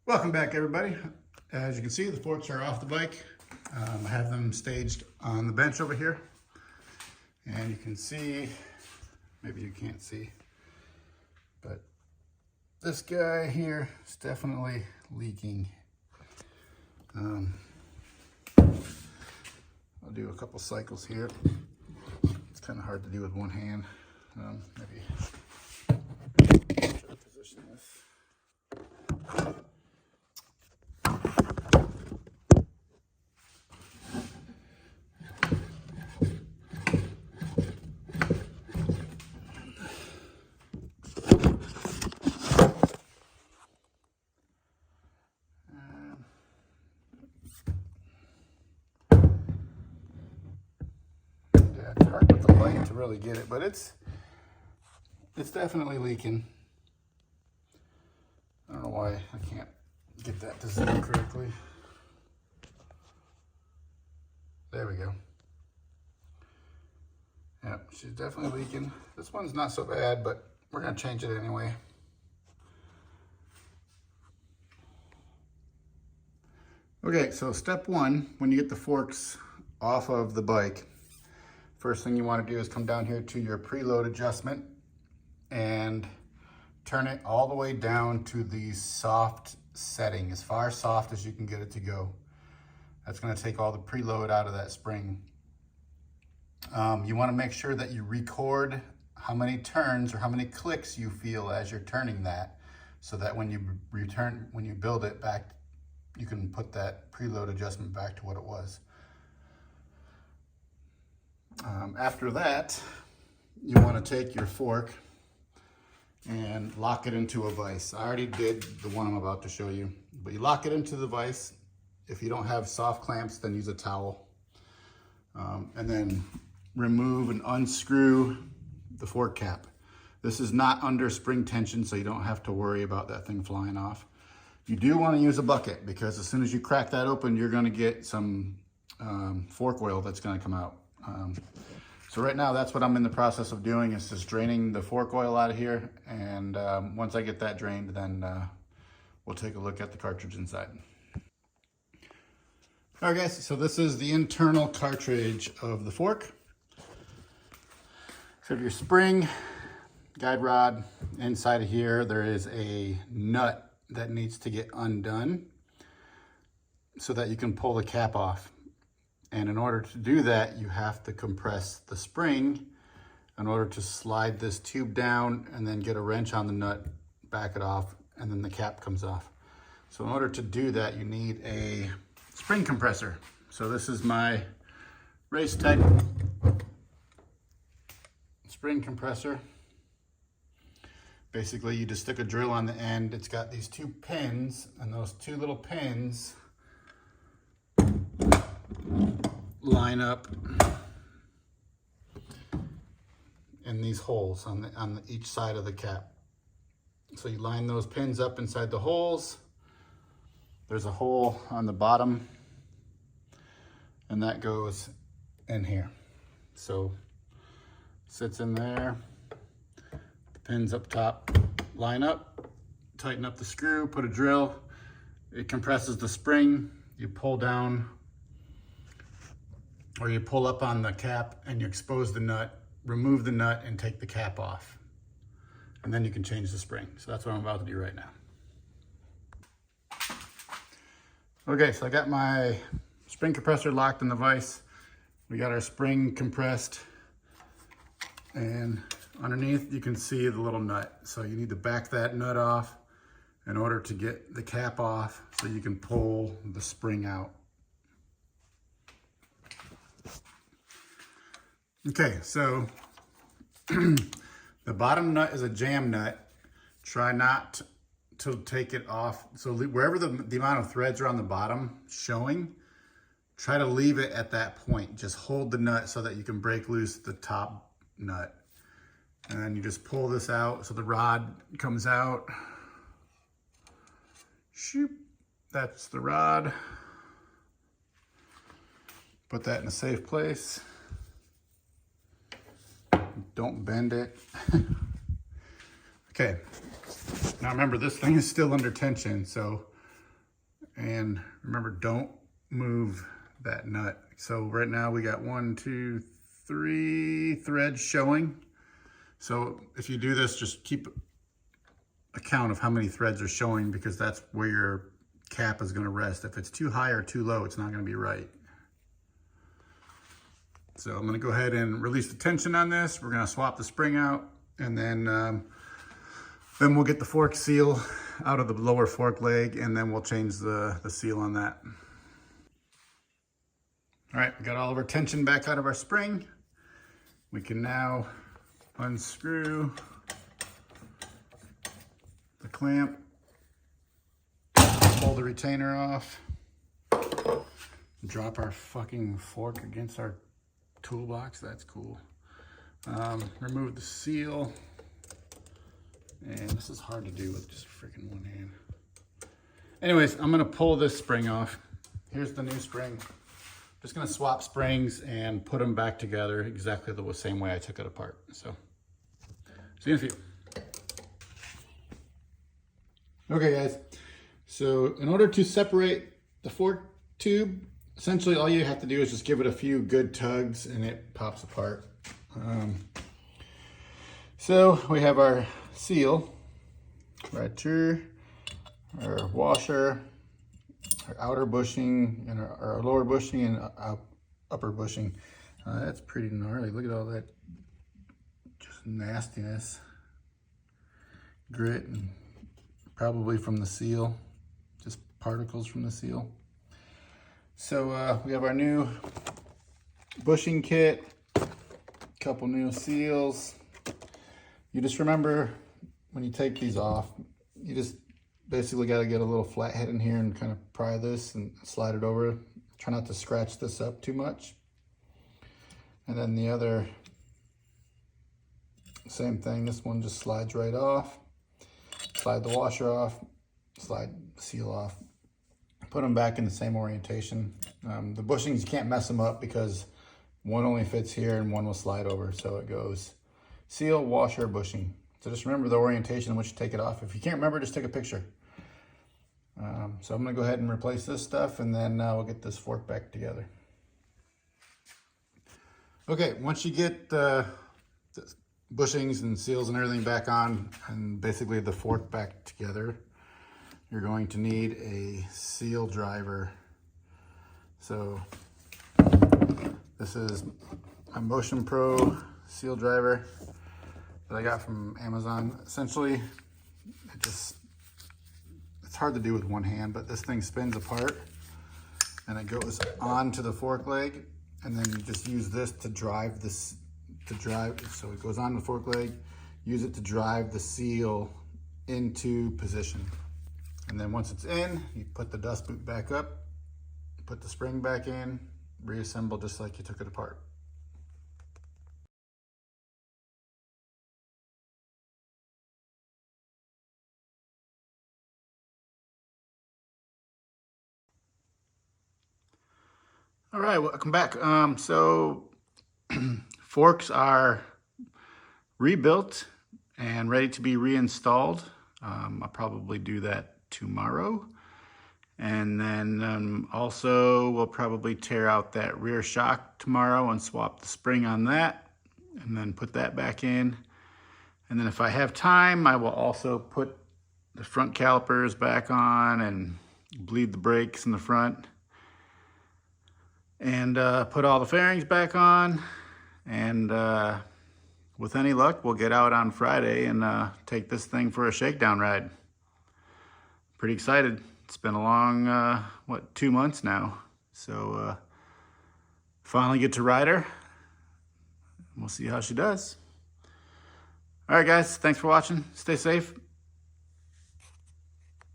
Welcome back, everybody. As you can see, the forks are off the bike. I have them staged on the bench over here. And you can see, maybe you can't see, but this guy here is definitely leaking. I'll do a couple cycles here. It's kind of hard to do with one hand. Maybe try to position this. It's hard with the light to really get it, but it's definitely leaking. I don't know why I can't get that to zoom correctly. There we go. Yep, she's definitely leaking. This one's not so bad, but we're gonna change it anyway. Okay, so step one, when you get the forks off of the bike, first thing you want to do is come down here to your preload adjustment and turn it all the way down to the soft setting, as far soft as you can get it to go. That's going to take all the preload out of that spring. You want to make sure that you record how many turns or how many clicks you feel as you're turning that, so that when you build it back, you can put that preload adjustment back to what it was. After that, you want to take your fork and lock it into a vise. I already did the one I'm about to show you, but you lock it into the vise. If you don't have soft clamps, then use a towel. And then remove and unscrew the fork cap. This is not under spring tension, so you don't have to worry about that thing flying off. You do want to use a bucket, because as soon as you crack that open, you're going to get some fork oil that's going to come out. So right now, that's what I'm in the process of doing, is just draining the fork oil out of here. And once I get that drained, then we'll take a look at the cartridge inside. All right, guys, so this is the internal cartridge of the fork. So your spring, guide rod, inside of here, there is a nut that needs to get undone so that you can pull the cap off. And in order to do that, you have to compress the spring in order to slide this tube down and then get a wrench on the nut, back it off, and then the cap comes off. So in order to do that, you need a spring compressor. So this is my Race Tech spring compressor. Basically, you just stick a drill on the end. It's got these two pins, and those two little pins line up in these holes on each side of the cap. So you line those pins up inside the holes. There's a hole on the bottom, and that goes in here. So sits in there. The pins up top line up, tighten up the screw, put a drill. It compresses the spring. You pull down, or you pull up on the cap and you expose the nut, remove the nut and take the cap off. And then you can change the spring. So that's what I'm about to do right now. Okay, so I got my spring compressor locked in the vise. We got our spring compressed, and underneath you can see the little nut. So you need to back that nut off in order to get the cap off so you can pull the spring out. Okay, so the bottom nut is a jam nut. Try not to take it off. So wherever the amount of threads are on the bottom showing, try to leave it at that point. Just hold the nut so that you can break loose the top nut. And then you just pull this out so the rod comes out. Shoop, that's the rod. Put that in a safe place. Don't bend it. Okay, now remember, this thing is still under tension, so And remember, don't move that nut. So right now we got 1, 2, 3 threads showing. So if you do this, just keep a count of how many threads are showing, because that's where your cap is going to rest. If it's too high or too low, it's not going to be right. So I'm going to go ahead and release the tension on this. We're going to swap the spring out, and then we'll get the fork seal out of the lower fork leg, and then we'll change the seal on that. All right, we got all of our tension back out of our spring. We can now unscrew the clamp, pull the retainer off, drop our fucking fork against our toolbox. That's cool. Remove the seal. And this is hard to do with just freaking one hand. Anyways, I'm gonna pull this spring off. Here's the new spring. Just gonna swap springs and put them back together exactly the same way I took it apart. So, see you in a few. Okay guys, so in order to separate the fork tube, essentially all you have to do is just give it a few good tugs and it pops apart. So we have our seal right here, our washer, our outer bushing, and our lower bushing and upper bushing. That's pretty gnarly. Look at all that just nastiness, grit, and probably from the seal, just particles from the seal. So we have our new bushing kit, a couple new seals. You just remember when you take these off, you just basically got to get a little flathead in here and kind of pry this and slide it over. Try not to scratch this up too much. And then the other, same thing. This one just slides right off. Slide the washer off, slide the seal off. Put them back in the same orientation. The bushings, you can't mess them up because one only fits here and one will slide over. So it goes seal, washer, bushing. So just remember the orientation in which you take it off. If you can't remember, just take a picture. So I'm gonna go ahead and replace this stuff, and then we'll get this fork back together. Okay, once you get the bushings and seals and everything back on, and basically the fork back together, you're going to need a seal driver. So this is my Motion Pro seal driver that I got from Amazon. Essentially, it's hard to do with one hand, but this thing spins apart and it goes onto the fork leg, and then you just use this to drive this, so it goes on the fork leg, use it to drive the seal into position. And then once it's in, you put the dust boot back up, put the spring back in, reassemble just like you took it apart. All right, welcome back. So forks are rebuilt and ready to be reinstalled. I'll probably do that tomorrow. And then also we'll probably tear out that rear shock tomorrow and swap the spring on that, and then put that back in. And then if I have time, I will also put the front calipers back on and bleed the brakes in the front, and put all the fairings back on. And with any luck, we'll get out on Friday and take this thing for a shakedown ride. Pretty excited. It's been a long, 2 months now. So finally get to ride her. We'll see how she does. All right, guys, thanks for watching. Stay safe.